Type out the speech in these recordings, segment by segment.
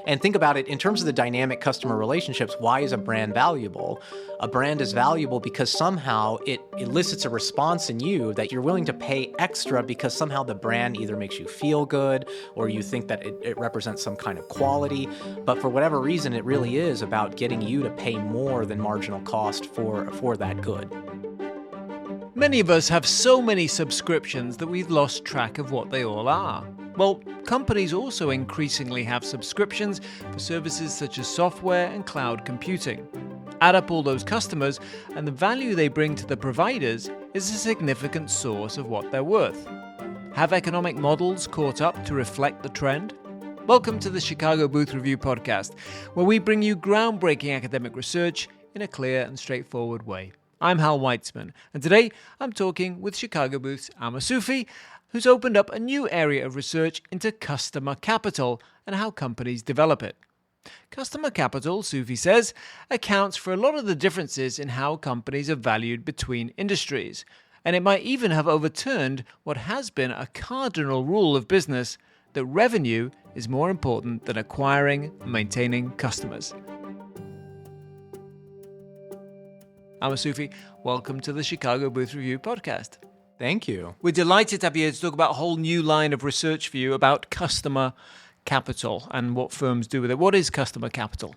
And think about it in terms of the dynamic customer relationships. Why is a brand valuable? A brand is valuable because somehow it elicits a response in you that you're willing to pay extra because somehow the brand either makes you feel good or you think that it represents some kind of quality. But for whatever reason, it really is about getting you to pay more than marginal cost for that good. Many of us have so many subscriptions that we've lost track of what they all are. Well, companies also increasingly have subscriptions for services such as software and cloud computing. Add up all those customers, and the value they bring to the providers is a significant source of what they're worth. Have economic models caught up to reflect the trend? Welcome to the Chicago Booth Review podcast, where we bring you groundbreaking academic research in a clear and straightforward way. I'm Hal Weitzman, and today I'm talking with Chicago Booth's Amir Sufi, who's opened up a new area of research into customer capital and how companies develop it. Customer capital, Sufi says, accounts for a lot of the differences in how companies are valued between industries, and it might even have overturned what has been a cardinal rule of business, that revenue is more important than acquiring and maintaining customers. Amir Sufi, welcome to the Chicago Booth Review podcast. Thank you. We're delighted to have you here to talk about a whole new line of research for you about customer capital and what firms do with it. What is customer capital?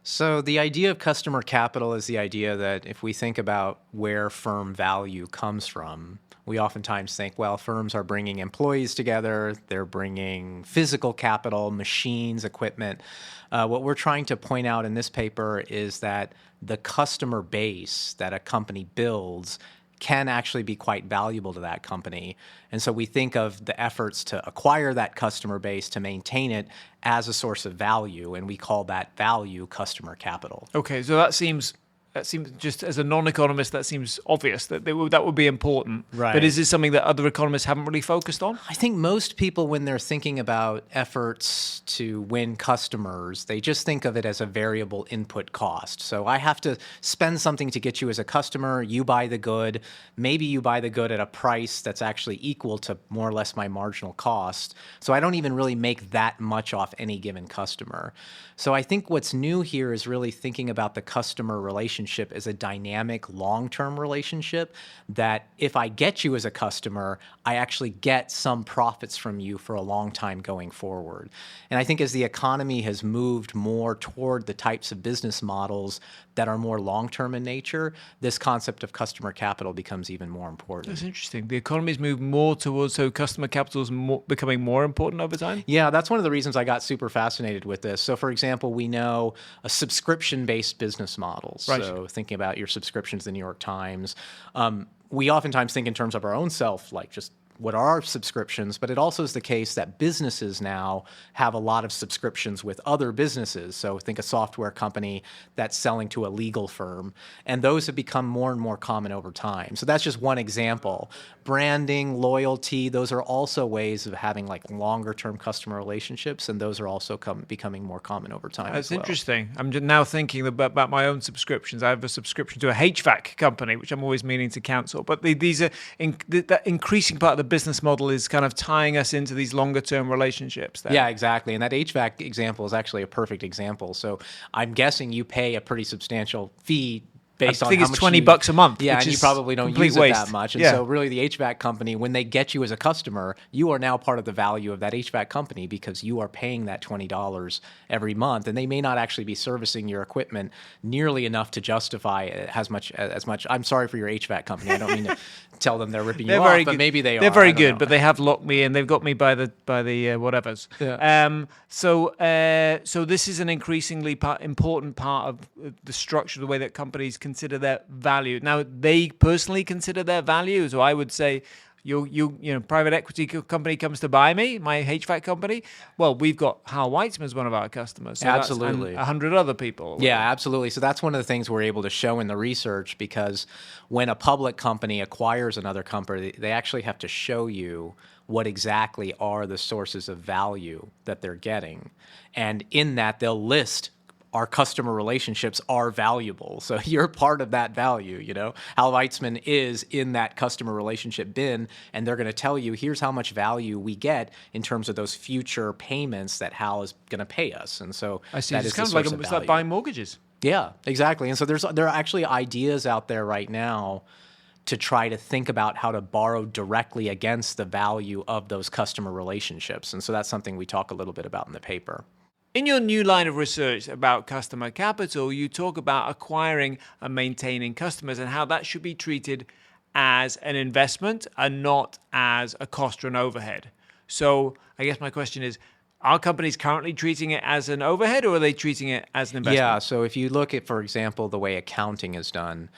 So the idea of customer capital is the idea that if we think about where firm value comes from, we oftentimes think, well, firms are bringing employees together, they're bringing physical capital, machines, equipment. What we're trying to point out in this paper is that the customer base that a company builds can actually be quite valuable to that company. And so we think of the efforts to acquire that customer base, to maintain it as a source of value, and we call that value customer capital. Okay, so that seems just as a non-economist, that seems obvious that that would be important. Right. But is this something that other economists haven't really focused on? I think most people, when they're thinking about efforts to win customers, they just think of it as a variable input cost. So I have to spend something to get you as a customer. You buy the good. Maybe you buy the good at a price that's actually equal to more or less my marginal cost. So I don't even really make that much off any given customer. So I think what's new here is really thinking about the customer relationship as a dynamic long-term relationship, that if I get you as a customer, I actually get some profits from you for a long time going forward. And I think as the economy has moved more toward the types of business models that are more long-term in nature, this concept of customer capital becomes even more important. That's interesting. The economy's moved more towards, so customer capital is becoming more important over time? Yeah, that's one of the reasons I got super fascinated with this. So for example, we know a subscription-based business models. Right. So thinking about your subscriptions to the New York Times, we oftentimes think in terms of our own self, like just what are our subscriptions, but it also is the case that businesses now have a lot of subscriptions with other businesses. So think a software company that's selling to a legal firm, and those have become more and more common over time. So that's just one example. Branding, loyalty, those are also ways of having like longer term customer relationships, and those are also becoming more common over time. That's as well. interesting. I'm just now thinking about my own subscriptions. I have a subscription to a HVAC company, which I'm always meaning to cancel. But these are that increasing part of the business model is kind of tying us into these longer term relationships there. Yeah, exactly. And that HVAC example is actually a perfect example. So I'm guessing you pay a pretty substantial fee based on how much I think it's $20 a month. Yeah, which and you is probably don't use it waste. that much. And yeah. so really the HVAC company, when they get you as a customer, you are now part of the value of that HVAC company because you are paying that $20 every month. And they may not actually be servicing your equipment nearly enough to justify as much. I'm sorry for your HVAC company. I don't mean to tell them they're ripping you off, but maybe they are. They're very good, but they have locked me in. They've got me by the whatevers. Yeah. So this is an increasingly important part of the structure, the way that companies consider their value. Now, they personally consider their value. So I would say, you know, private equity company comes to buy me, my HVAC company. Well, we've got Hal Weitzman as one of our customers. So absolutely. And 100 other people. Yeah, absolutely. So that's one of the things we're able to show in the research, because when a public company acquires another company, they actually have to show you what exactly are the sources of value that they're getting. And in that, they'll list our customer relationships are valuable. So you're part of that value, Hal Weitzman is in that customer relationship bin, and they're going to tell you, here's how much value we get in terms of those future payments that Hal is going to pay us. And so I see. that It's is kind the of like source of it's value. like buying mortgages. Yeah, exactly. And so there are actually ideas out there right now to try to think about how to borrow directly against the value of those customer relationships. And so that's something we talk a little bit about in the paper. In your new line of research about customer capital, you talk about acquiring and maintaining customers and how that should be treated as an investment and not as a cost or an overhead. So I guess my question is, are companies currently treating it as an overhead, or are they treating it as an investment? Yeah, so if you look at, for example, the way accounting is done,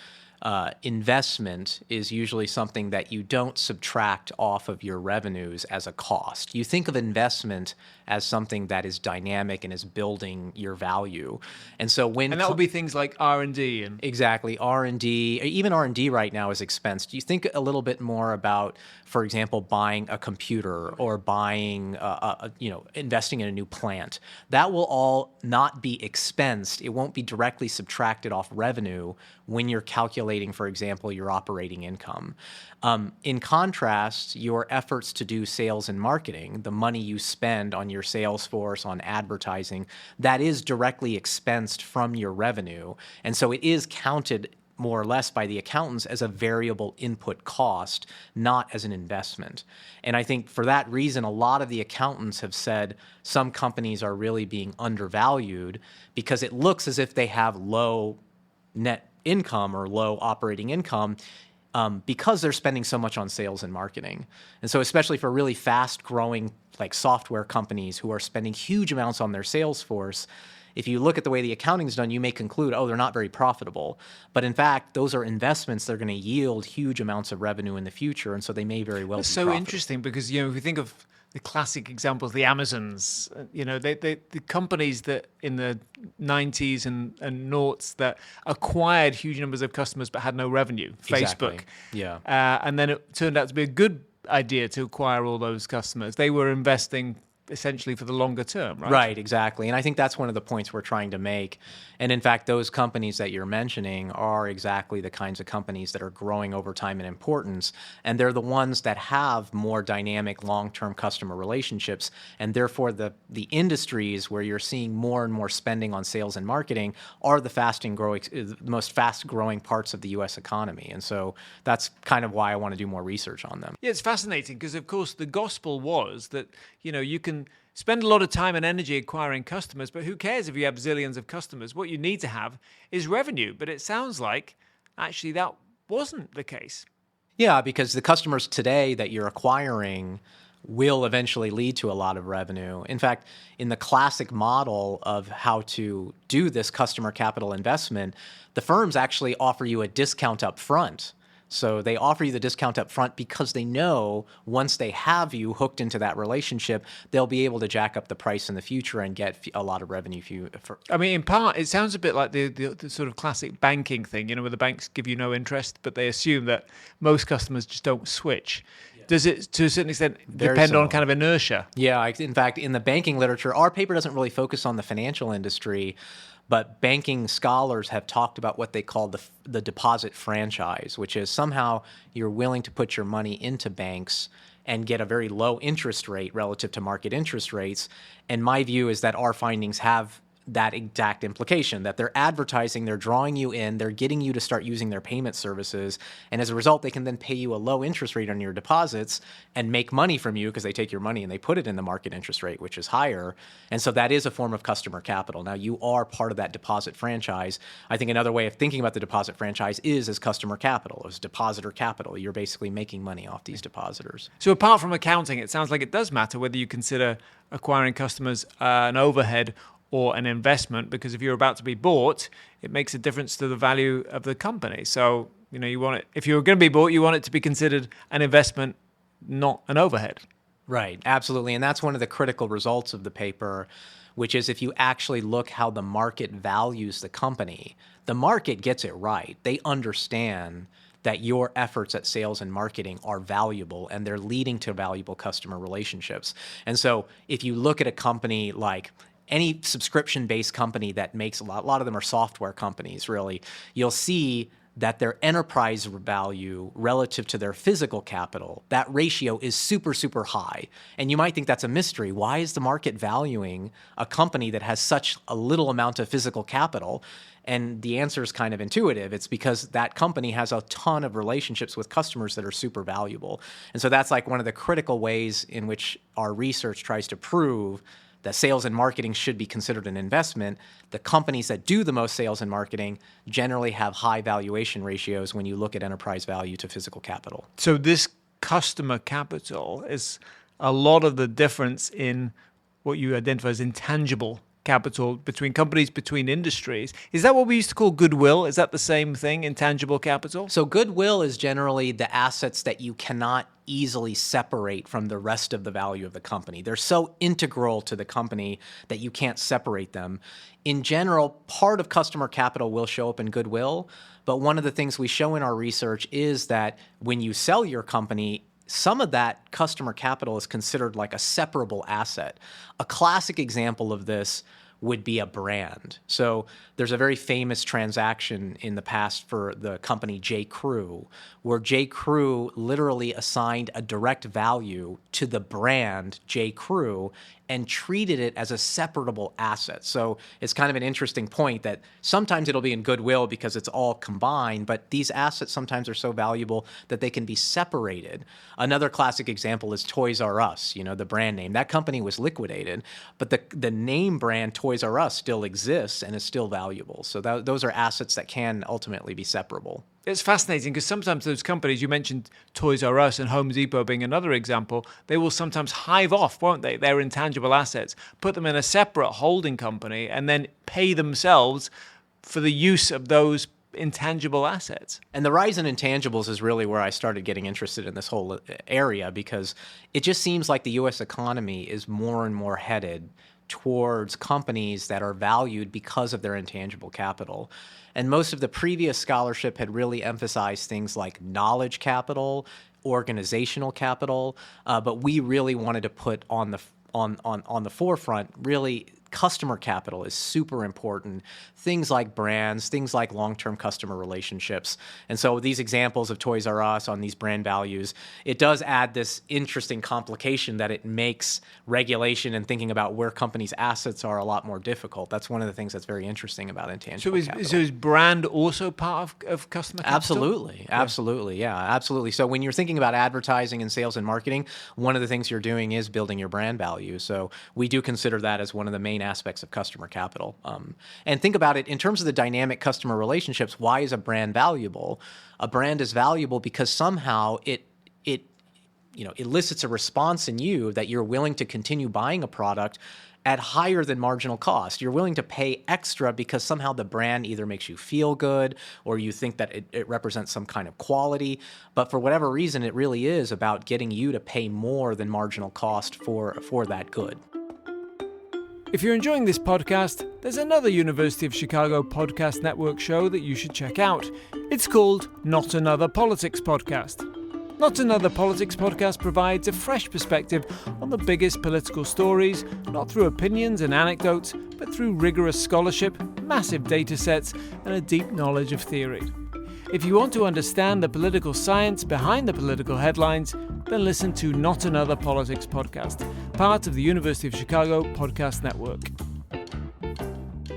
investment is usually something that you don't subtract off of your revenues as a cost. You think of investment as something that is dynamic and is building your value. And so when And that would be things like R&D and exactly, R&D, even R&D right now is expensed. You think a little bit more about, for example, buying a computer or buying, investing in a new plant. That will all not be expensed. It won't be directly subtracted off revenue when you're calculating, for example, your operating income. In contrast, your efforts to do sales and marketing, the money you spend on your sales force, on advertising, that is directly expensed from your revenue. And so it is counted more or less by the accountants as a variable input cost, not as an investment. And I think for that reason, a lot of the accountants have said some companies are really being undervalued because it looks as if they have low net income or low operating income because they're spending so much on sales and marketing. And so especially for really fast growing like software companies who are spending huge amounts on their sales force, if you look at the way the accounting is done, you may conclude, oh, they're not very profitable. But in fact, those are investments that are going to yield huge amounts of revenue in the future, and so they may very well be so profitable. interesting because, if you think of the classic examples, the Amazons, the companies that in the 90s and noughts that acquired huge numbers of customers but had no revenue, Exactly. Facebook. Yeah. And then it turned out to be a good idea to acquire all those customers. They were investing essentially for the longer term, right? Right, exactly. And I think that's one of the points we're trying to make. And in fact, those companies that you're mentioning are exactly the kinds of companies that are growing over time in importance. And they're the ones that have more dynamic long-term customer relationships. And therefore, the industries where you're seeing more and more spending on sales and marketing are the most fast-growing parts of the U.S. economy. And so that's kind of why I want to do more research on them. Yeah, it's fascinating because, of course, the gospel was that, you can spend a lot of time and energy acquiring customers, but who cares if you have zillions of customers? What you need to have is revenue. But it sounds like actually that wasn't the case. Yeah, because the customers today that you're acquiring will eventually lead to a lot of revenue. In fact, in the classic model of how to do this customer capital investment, the firms actually offer you a discount up front. So they offer you the discount up front because they know once they have you hooked into that relationship, they'll be able to jack up the price in the future and get a lot of revenue. I mean, in part, it sounds a bit like the sort of classic banking thing, where the banks give you no interest, but they assume that most customers just don't switch. Yeah. Does it, to a certain extent, depend on kind of inertia? Yeah, in fact, in the banking literature, our paper doesn't really focus on the financial industry, but banking scholars have talked about what they call the deposit franchise, which is somehow you're willing to put your money into banks and get a very low interest rate relative to market interest rates. And my view is that our findings have that exact implication, that they're advertising, they're drawing you in, they're getting you to start using their payment services, and as a result, they can then pay you a low interest rate on your deposits and make money from you because they take your money and they put it in the market interest rate, which is higher. And so that is a form of customer capital. Now, you are part of that deposit franchise. I think another way of thinking about the deposit franchise is as customer capital, as depositor capital. You're basically making money off these depositors. So apart from accounting, it sounds like it does matter whether you consider acquiring customers an overhead or an investment, because if you're about to be bought, it makes a difference to the value of the company. So, you want it, if you're going to be bought, you want it to be considered an investment, not an overhead. Right, absolutely. And that's one of the critical results of the paper, which is if you actually look how the market values the company, the market gets it right. They understand that your efforts at sales and marketing are valuable and they're leading to valuable customer relationships. And so if you look at a company like any subscription-based company that makes a lot of them are software companies, really, you'll see that their enterprise value relative to their physical capital, that ratio is super, super high. And you might think that's a mystery. Why is the market valuing a company that has such a little amount of physical capital? And the answer is kind of intuitive. It's because that company has a ton of relationships with customers that are super valuable. And so that's like one of the critical ways in which our research tries to prove that sales and marketing should be considered an investment. The companies that do the most sales and marketing generally have high valuation ratios when you look at enterprise value to physical capital. So this customer capital is a lot of the difference in what you identify as intangible capital between companies, between industries. Is that what we used to call goodwill? Is that the same thing, intangible capital? So goodwill is generally the assets that you cannot easily separate from the rest of the value of the company. They're so integral to the company that you can't separate them. In general, part of customer capital will show up in goodwill, but one of the things we show in our research is that when you sell your company, some of that customer capital is considered like a separable asset. A classic example of this would be a brand. So there's a very famous transaction in the past for the company J. Crew, where J. Crew literally assigned a direct value to the brand J. Crew and treated it as a separable asset. So it's kind of an interesting point that sometimes it'll be in goodwill because it's all combined, but these assets sometimes are so valuable that they can be separated. Another classic example is Toys R Us, the brand name. That company was liquidated, but the name brand Toys R Us still exists and is still valuable. So those are assets that can ultimately be separable. It's fascinating because sometimes those companies, you mentioned Toys R Us and Home Depot being another example, they will sometimes hive off, won't they, their intangible assets, put them in a separate holding company and then pay themselves for the use of those intangible assets. And the rise in intangibles is really where I started getting interested in this whole area, because it just seems like the U.S. economy is more and more headed towards companies that are valued because of their intangible capital. And most of the previous scholarship had really emphasized things like knowledge capital, organizational capital, but we really wanted to put on the forefront really customer capital is super important. Things like brands, things like long-term customer relationships. And so these examples of Toys R Us on these brand values, it does add this interesting complication that it makes regulation and thinking about where companies' assets are a lot more difficult. That's one of the things that's very interesting about intangible capital. So is brand also part of customer capital? Absolutely. Yeah, absolutely. So when you're thinking about advertising and sales and marketing, one of the things you're doing is building your brand value. So we do consider that as one of the main aspects of customer capital. And think about it in terms of the dynamic customer relationships. Why is a brand valuable? A brand is valuable because somehow it elicits a response in you that you're willing to continue buying a product at higher than marginal cost. You're willing to pay extra because somehow the brand either makes you feel good or you think that it represents some kind of quality. But for whatever reason, it really is about getting you to pay more than marginal cost for that good. If you're enjoying this podcast, there's another University of Chicago podcast network show that you should check out. It's called Not Another Politics Podcast. Not Another Politics Podcast provides a fresh perspective on the biggest political stories, not through opinions and anecdotes, but through rigorous scholarship, massive data sets, and a deep knowledge of theory. If you want to understand the political science behind the political headlines, then listen to Not Another Politics Podcast, part of the University of Chicago Podcast Network.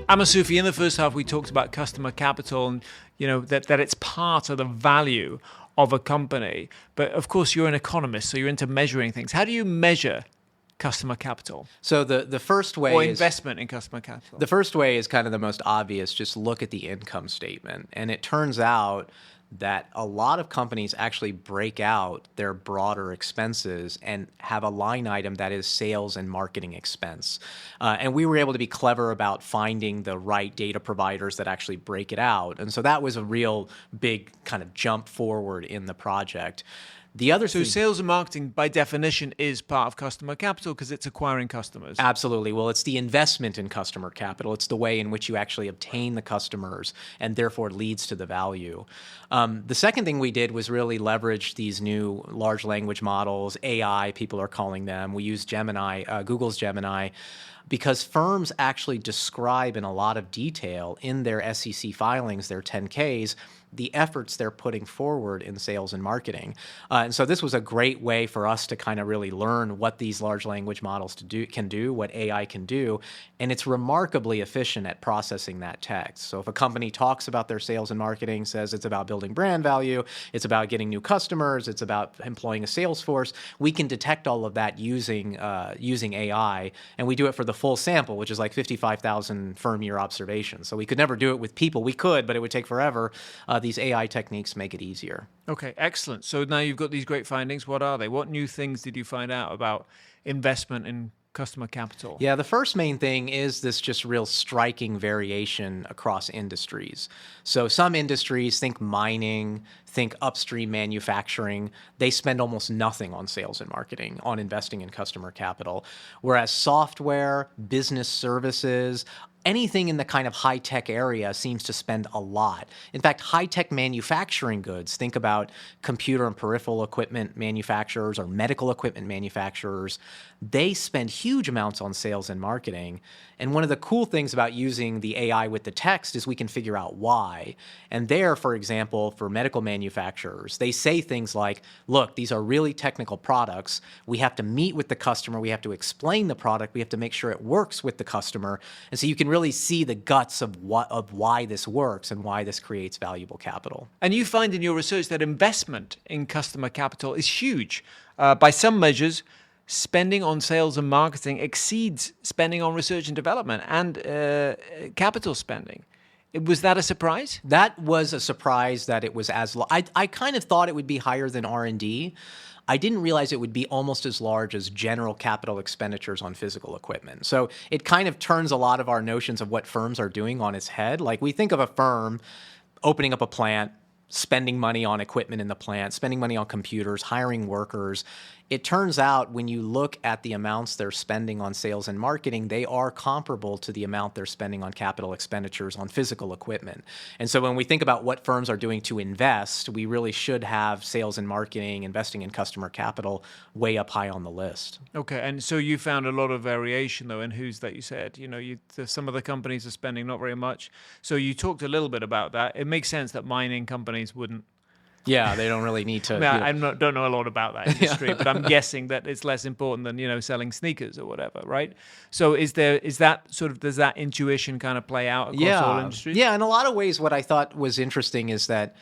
Amir, Sufi, in the first half we talked about customer capital and that it's part of the value of a company. But of course you're an economist, so you're into measuring things. How do you measure customer capital? So the first way or is investment in customer capital. The first way is kind of the most obvious. Just look at the income statement. And it turns out that a lot of companies actually break out their broader expenses and have a line item that is sales and marketing expense. And we were able to be clever about finding the right data providers that actually break it out. And so that was a real big kind of jump forward in the project. The other So sales and marketing, by definition, is part of customer capital because it's acquiring customers. Absolutely. Well, it's the investment in customer capital. It's the way in which you actually obtain the customers and therefore leads to the value. The second thing we did was really leverage these new large language models, AI, people are calling them. We use Gemini, Google's Gemini. because firms actually describe in a lot of detail in their SEC filings, their 10Ks, the efforts they're putting forward in sales and marketing. And so this was a great way for us to kind of really learn what these large language models can do, what AI can do. And it's remarkably efficient at processing that text. So if a company talks about their sales and marketing, says it's about building brand value, it's about getting new customers, it's about employing a sales force, we can detect all of that using AI. And we do it for the full sample, which is like 55,000 firm year observations. So we could never do it with people. We could, but it would take forever. These AI techniques make it easier. Okay, excellent. So now you've got these great findings. What are they? What new things did you find out about investment in customer capital? Yeah, the first main thing is this just real striking variation across industries. So some industries, think mining, think upstream manufacturing, they spend almost nothing on sales and marketing, on investing in customer capital. Whereas software, business services, anything in the kind of high-tech area seems to spend a lot. In fact, high-tech manufacturing goods, think about computer and peripheral equipment manufacturers or medical equipment manufacturers, they spend huge amounts on sales and marketing. And one of the cool things about using the AI with the text is we can figure out why. And there, for example, for medical manufacturers, they say things like, look, these are really technical products. We have to meet with the customer. We have to explain the product. We have to make sure it works with the customer. And so you can really see the guts of why this works and why this creates valuable capital. And you find in your research that investment in customer capital is huge. By some measures, spending on sales and marketing exceeds spending on research and development and capital spending. Was that a surprise? That was a surprise that it was as low. I kind of thought it would be higher than R&D. I didn't realize it would be almost as large as general capital expenditures on physical equipment. So it kind of turns a lot of our notions of what firms are doing on its head. Like we think of a firm opening up a plant, spending money on equipment in the plant, spending money on computers, hiring workers. It turns out when you look at the amounts they're spending on sales and marketing, they are comparable to the amount they're spending on capital expenditures on physical equipment. And so when we think about what firms are doing to invest, we really should have sales and marketing, investing in customer capital way up high on the list. Okay, and so you found a lot of variation, though, in who's that you said. Some of the companies are spending not very much. So you talked a little bit about that. It makes sense that mining companies wouldn't. Yeah, they don't really need to. I don't know a lot about that industry, but I'm guessing that it's less important than selling sneakers or whatever, right? So does that intuition kind of play out across all industries? Yeah, in a lot of ways, what I thought was interesting is that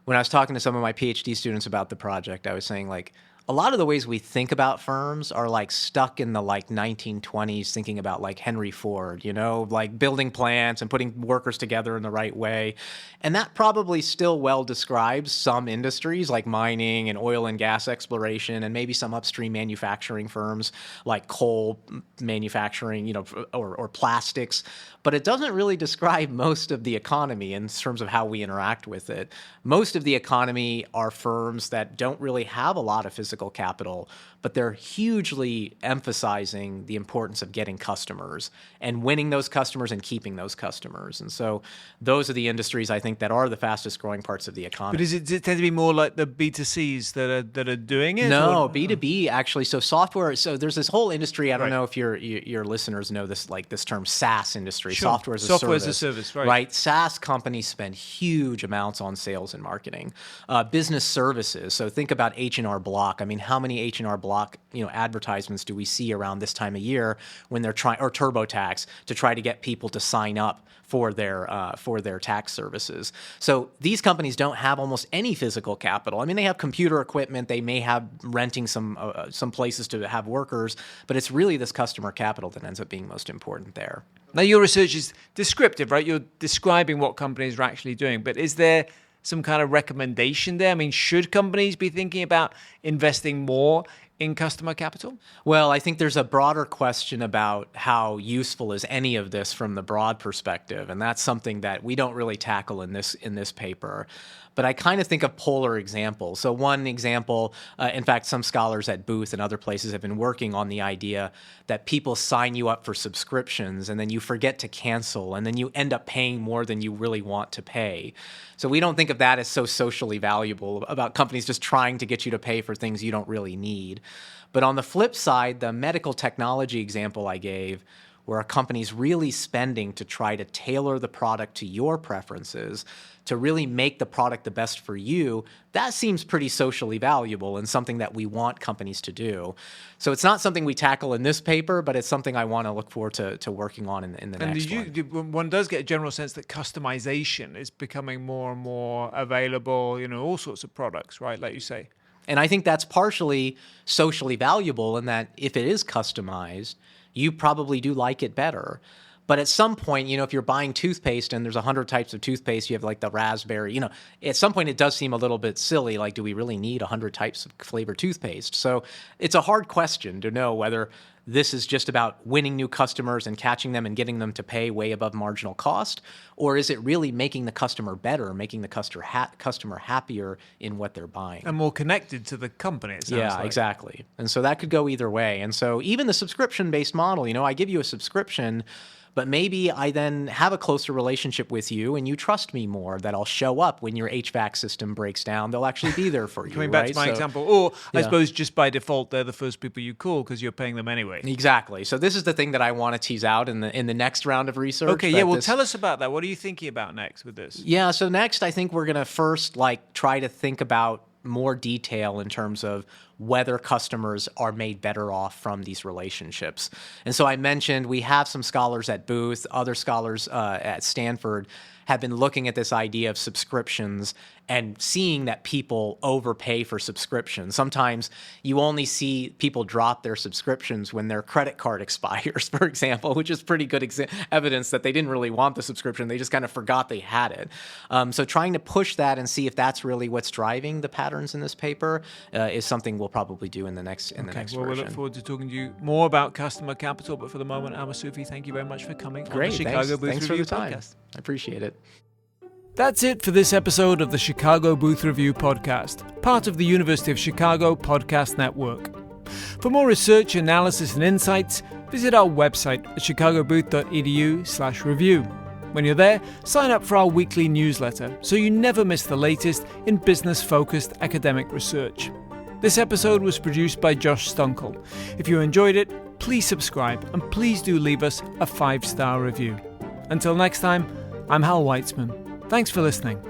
when I was talking to some of my PhD students about the project, I was saying like, a lot of the ways we think about firms are like stuck in the 1920s thinking about like Henry Ford, like building plants and putting workers together in the right way. And that probably still well describes some industries like mining and oil and gas exploration and maybe some upstream manufacturing firms like coal manufacturing, or plastics. But it doesn't really describe most of the economy in terms of how we interact with it. Most of the economy are firms that don't really have a lot of physical capital, but they're hugely emphasizing the importance of getting customers and winning those customers and keeping those customers. And so those are the industries I think that are the fastest growing parts of the economy. But does it tend to be more like the B2Cs that are doing it? No, or? B2B actually. So software. So there's this whole industry. I don't know if your listeners know this, like this term SaaS industry, sure. software as a service. Software as a service, right? Right. SaaS companies spend huge amounts on sales and marketing. Business services. So think about H&R Block. I mean, how many H&R Block advertisements do we see around this time of year when they're trying, or TurboTax, to try to get people to sign up for their tax services. So these companies don't have almost any physical capital. I mean, they have computer equipment. They may have renting some places to have workers, but it's really this customer capital that ends up being most important there. Now, your research is descriptive, right? You're describing what companies are actually doing, but is there some kind of recommendation there? I mean, should companies be thinking about investing more in customer capital? Well, I think there's a broader question about how useful is any of this from the broad perspective, and that's something that we don't really tackle in this paper. But I kind of think of polar examples. So one example, in fact, some scholars at Booth and other places have been working on the idea that people sign you up for subscriptions and then you forget to cancel and then you end up paying more than you really want to pay. So we don't think of that as so socially valuable, about companies just trying to get you to pay for things you don't really need. But on the flip side, the medical technology example I gave, where a company's really spending to try to tailor the product to your preferences, to really make the product the best for you, that seems pretty socially valuable and something that we want companies to do. So it's not something we tackle in this paper, but it's something I want to look forward to working on in the next one. One does get a general sense that customization is becoming more and more available, all sorts of products, right? Like you say. And I think that's partially socially valuable in that if it is customized, you probably do like it better. But at some point, if you're buying toothpaste and there's 100 types of toothpaste, you have like the raspberry, at some point it does seem a little bit silly. Like, do we really need 100 types of flavored toothpaste? So it's a hard question to know whether this is just about winning new customers and catching them and getting them to pay way above marginal cost, or is it really making the customer better, making the customer happier in what they're buying? And more connected to the company, it sounds like. Exactly. And so that could go either way. And so even the subscription-based model, I give you a subscription, but maybe I then have a closer relationship with you and you trust me more, that I'll show up when your HVAC system breaks down. They'll actually be there for you. Coming back to my example. Or I suppose just by default, they're the first people you call because you're paying them anyway. Exactly. So this is the thing that I want to tease out in the next round of research. Okay, tell us about that. What are you thinking about next with this? Yeah, so next I think we're going to first try to think about more detail in terms of whether customers are made better off from these relationships. And so I mentioned we have some scholars at Booth, other scholars at Stanford have been looking at this idea of subscriptions and seeing that people overpay for subscriptions. Sometimes you only see people drop their subscriptions when their credit card expires, for example, which is pretty good evidence that they didn't really want the subscription. They just kind of forgot they had it. So trying to push that and see if that's really what's driving the patterns in this paper is something we'll probably do in the next version. We look forward to talking to you more about customer capital. But for the moment, Amir Sufi, thank you very much for coming on the Chicago Booth Review podcast. I appreciate it. That's it for this episode of the Chicago Booth Review podcast, part of the University of Chicago Podcast Network. For more research, analysis, and insights, visit our website at chicagobooth.edu/review. When you're there, sign up for our weekly newsletter so you never miss the latest in business-focused academic research. This episode was produced by Josh Stunkel. If you enjoyed it, please subscribe and please do leave us a 5-star review. Until next time, I'm Hal Weitzman. Thanks for listening.